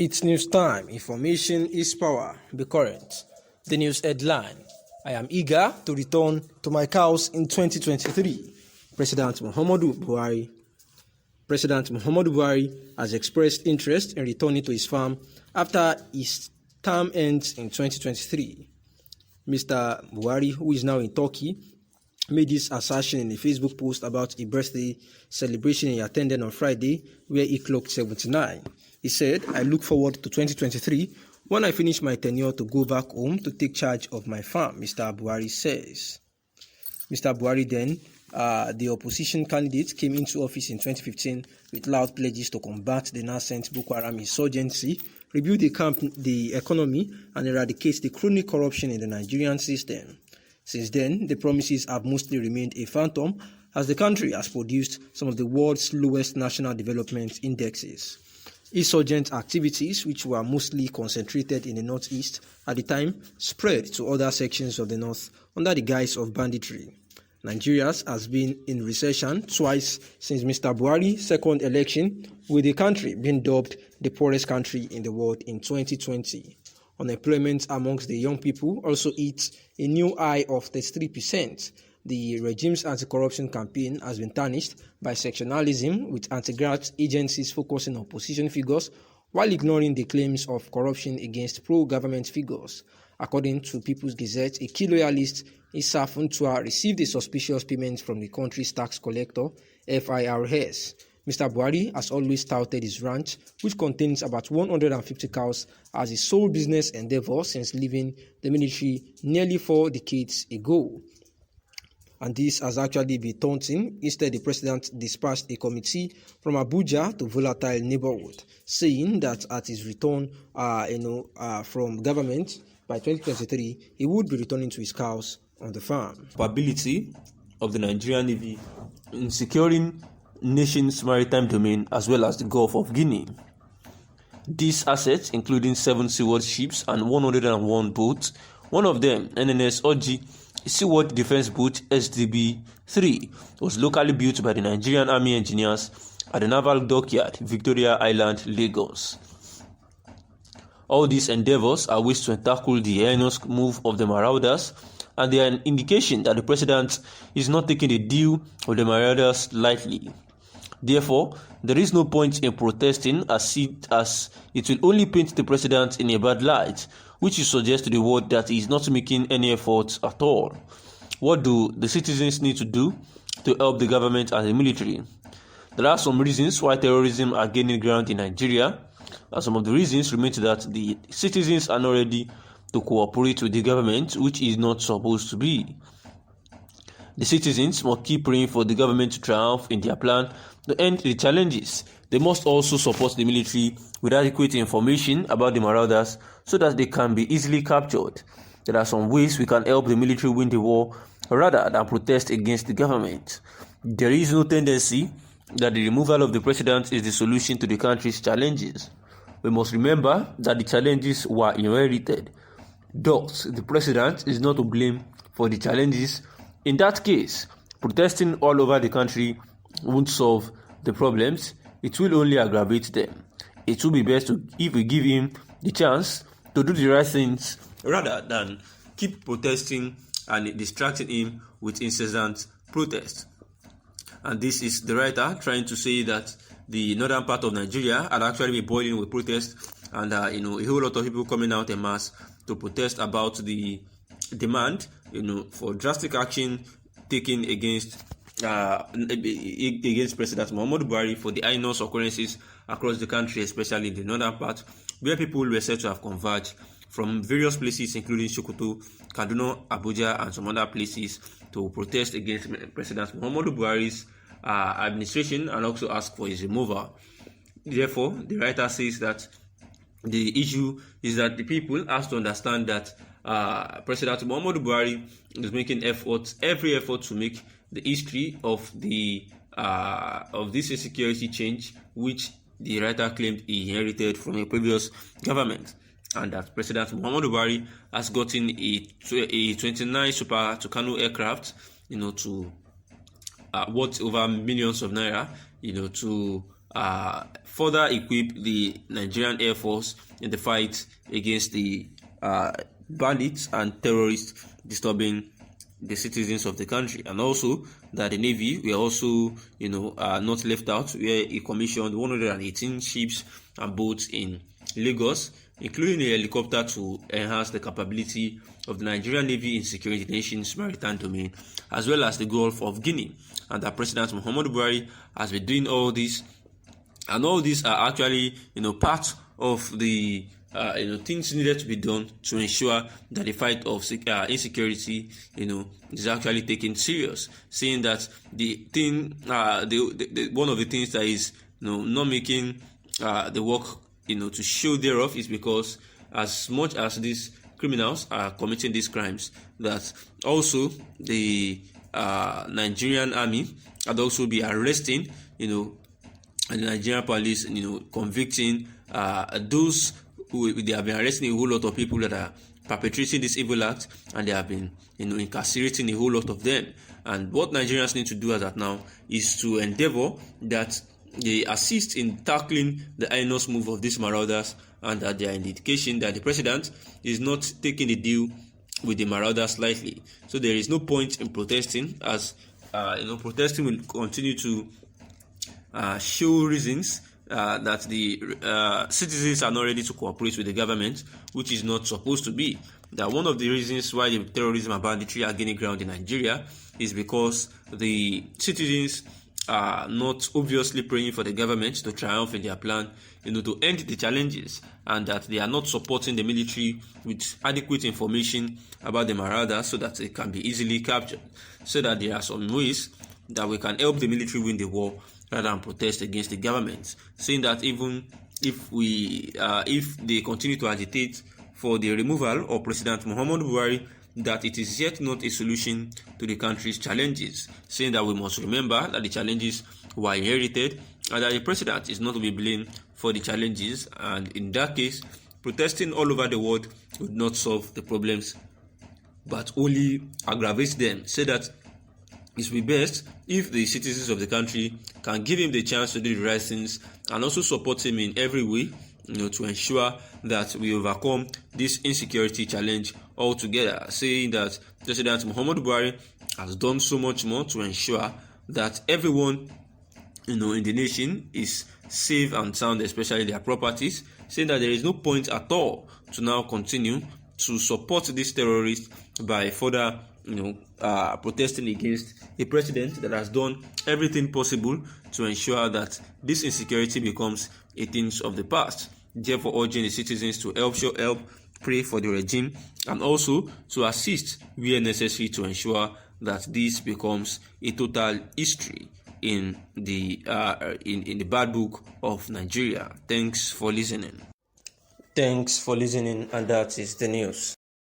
It's news time. Information is power. Be current. The news headline. I am eager to return to my cows in 2023. President Muhammadu Buhari has expressed interest in returning to his farm after his term ends in 2023. Mr. Buhari, who is now in Turkey, made this assertion in a Facebook post about a birthday celebration he attended on Friday, where he clocked 79. He said, "I look forward to 2023 when I finish my tenure to go back home to take charge of my farm," Mr. Buhari says. Mr. Buhari then, the opposition candidate, came into office in 2015 with loud pledges to combat the nascent Boko Haram insurgency, rebuild the economy, and eradicate the chronic corruption in the Nigerian system. Since then, the promises have mostly remained a phantom, as the country has produced some of the world's lowest national development indexes. Insurgent activities, which were mostly concentrated in the northeast at the time, spread to other sections of the north under the guise of banditry. Nigeria has been in recession twice since Mr. Buhari's second election, with the country being dubbed the poorest country in the world in 2020. Unemployment amongst the young people also hit a new high of 33%. The regime's anti-corruption campaign has been tarnished by sectionalism, with anti-graft agencies focusing on opposition figures while ignoring the claims of corruption against pro-government figures. According to People's Gazette, a key loyalist, Issa Funtua, received a suspicious payment from the country's tax collector, FIRS. Mr. Buhari has always touted his ranch, which contains about 150 cows, as his sole business endeavor since leaving the military nearly 4 decades ago. And this has actually been taunting. Instead, the president dispatched a committee from Abuja to volatile neighborhood, saying that at his return from government by 2023, he would be returning to his cows on the farm. Capability of the Nigerian Navy in securing nation's maritime domain as well as the Gulf of Guinea. These assets, including 7 seaworthy ships and 101 boats, one of them, NNS Oji, Seaworthy Defense Boat SDB-3, was locally built by the Nigerian Army engineers at the Naval Dockyard, Victoria Island, Lagos. All these endeavors are ways to tackle the heinous move of the marauders, and they are an indication that the president is not taking the deal with the marauders lightly. Therefore, there is no point in protesting, as it will only paint the president in a bad light, which will suggest to the world that he is not making any efforts at all. What do the citizens need to do to help the government and the military? There are some reasons why terrorism are gaining ground in Nigeria, and some of the reasons remain that the citizens are not ready to cooperate with the government, which is not supposed to be. The citizens must keep praying for the government to triumph in their plan to end the challenges. They must also support the military with adequate information about the marauders so that they can be easily captured. There are some ways we can help the military win the war rather than protest against the government. There is no tendency that the removal of the president is the solution to the country's challenges. We must remember that the challenges were inherited. Thus, the president is not to blame for the challenges. In that case, protesting all over the country won't solve the problems, it will only aggravate them. It will be best if we give him the chance to do the right things rather than keep protesting and distracting him with incessant protest. And this is the writer trying to say that the northern part of Nigeria had actually been boiling with protest, and a whole lot of people coming out en masse to protest about the demand for drastic action taken against President Muhammadu Buhari for the heinous occurrences across the country, especially in the northern part, where people were said to have converged from various places, including Sokoto, Kaduna, Abuja, and some other places, to protest against President Muhammadu Buhari's administration and also ask for his removal. Therefore, the writer says that the issue is that the people have to understand that President Muhammadu Buhari is making every effort to make the history of this insecurity change, which the writer claimed he inherited from a previous government, and that President Muhammadu Buhari has gotten a 29 Super Tucano aircraft, to worth over millions of naira, to further equip the Nigerian Air Force in the fight against the bandits and terrorists disturbing the citizens of the country, and also that the Navy were also, not left out, where he commissioned 118 ships and boats in Lagos, including a helicopter to enhance the capability of the Nigerian Navy in securing the nation's maritime domain, as well as the Gulf of Guinea. And that President Muhammadu Buhari has been doing all this, and all these are actually, part of the things needed to be done to ensure that the fight of insecurity, is actually taken serious. Saying that the thing, one of the things that is, not making the work, to show thereof is because as much as these criminals are committing these crimes, that also the Nigerian army had also be arresting, and the Nigerian police, convicting those who they have been arresting a whole lot of people that are perpetrating this evil act, and they have been, incarcerating a whole lot of them. And what Nigerians need to do as at now is to endeavor that they assist in tackling the heinous move of these marauders, and that they are an indication that the president is not taking the deal with the marauders lightly. So there is no point in protesting, as protesting will continue to show reasons that the citizens are not ready to cooperate with the government, which is not supposed to be. That one of the reasons why the terrorism and banditry are gaining ground in Nigeria is because the citizens are not obviously praying for the government to triumph in their plan, to end the challenges, and that they are not supporting the military with adequate information about the marauders so that it can be easily captured. So that there are some ways that we can help the military win the war rather than protest against the government. Saying that even if they continue to agitate for the removal of President Muhammadu Buhari, that it is yet not a solution to the country's challenges, saying that we must remember that the challenges were inherited and that the president is not to be blamed for the challenges, and in that case, protesting all over the world would not solve the problems but only aggravate them. Say that it would be best if the citizens of the country can give him the chance to do the right things and also support him in every way, to ensure that we overcome this insecurity challenge altogether. Saying that President Muhammadu Buhari has done so much more to ensure that everyone, in the nation is safe and sound, especially their properties. Saying that there is no point at all to now continue to support these terrorists by further, protesting against a president that has done everything possible to ensure that this insecurity becomes a thing of the past. Therefore, urging the citizens to show help, pray for the regime, and also to assist where necessary to ensure that this becomes a total history in the bad book of Nigeria. Thanks for listening. Thanks for listening, and that is the news.